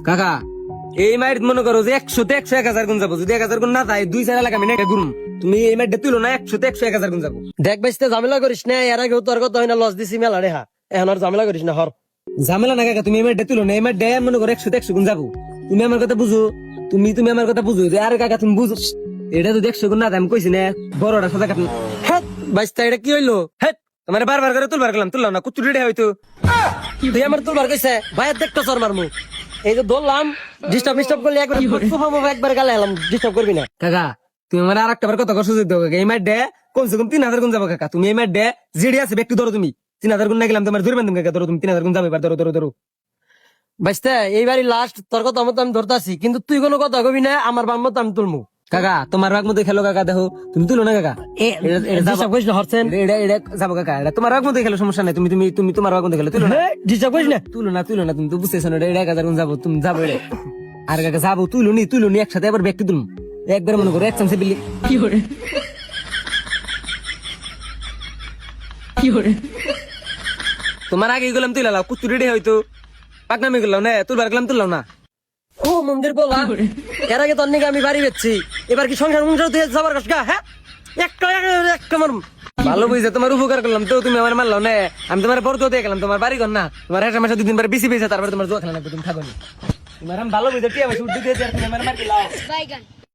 কাকা এই মাইট মনে করো যে 100 তে 100 1000 গুণ যাবো, যদি 1000 গুণ না যায় 2-4 লাখ আমি না গুরুম। তুমি এই মাইটটা তুলো না 100 তে 100 1000 গুণ যাবো। দেখ বাইসতে ঝামেলা করিস না, এর আগেও তোর কথা হয় না লস দিছি মেলা রে হা, এখন আর ঝামেলা করিস না হর। ঝামেলা না কাকা, তুমি এই মাইটটা তুলো না, এই মাইটটা মনে করো 100 তে 100 গুণ যাবো। তুমি আমার কথা বুঝো, তুমি আমার কথা বুঝো যে আরে কাকা তুমি বুঝো এটা যদি 100 গুণ না যায় আমি কইছি না বড়টা সাদা কাটন। হ্যাঁ বাইসতে এটা কি হইলো? হেট তোমার বারবার করে তুলবার গেলাম, তুললাম না কুচুরি রে হয়তো। তুই আমার তোর বার কইছে ভাই দেখতো সর মারমু, এই যে ধরলাম ডিস্টার্ব করলে একবার গালে এলাম, ডিস্টার্ব করবি না। কাকা তুমি আমার আর একটা কথা কষ্ট দিতে হবে, এই মাইট ডে কমসে কম 3000 গুণ যাবো কাকা। তুমি এই মাইট ডে জিডি আছে ব্যক্তি ধরো, তুমি 3000 গুণ না গেলাম তোমার জোর বান্ধব কাকা, ধরো তুমি 3000 গুণ যাবে এবার, ধরো ধরো ধরো। বাইসতে এইবারই লাস্ট, তোর কথা মতো আমি ধরতাছি, কিন্তু তুই কোনো কথা কবি না, আমার বাম মতো আমি তুলমু। কাকা তোমার রাগ মতো খেলো কাকা, দেখো তুমি তুলো না কাকা, ডিস্টার্ব করিস না হরছেন, এটা যাবো কাকা, এটা তোমার রাগ মতো খেলো সমস্যা নাই, তুমি তুমি তুমি তোমার রাগ মতো খেলো, তুলো না ডিস্টার্ব করিস না। তুলো না, তুমি তো বুঝতেছো না এটা 1000 গুণ যাবো, তুমি যাবো এটা। আর কাকা যাবো তুলো নি একসাথে আবার ব্যক্তি তুলুন একবার মনে করো এক চান্সে বিলি কি করে তোমার আগে গেলাম তুই লাও কুচুরি রে হয়তো পাকনামি গেলাম না, তুলবার গেলাম তুললাম না। ও মন্দির বলা, এর আগে তোর নিকে আমি বাড়ি বেচছি, এবার কি সংসার তুই যাবার কাজ? হ্যাঁ একটা মারুম। ভালো বুঝছে তোমার উপকার করলাম তো, তুমি আমার মারলাম না, আমি তোমার বড় দিয়ে গেলাম, তোমার বাড়ি ঘর না, তোমার একটা মাসে 2 দিন পরে বেশি পেয়েছে, তারপরে তোমার জোয়া খেলা লাগবে, তুমি খাবো না। তোমার আমি ভালো বুঝে টিয়া উঠতে দিয়ে তুমি আমার মার লাও।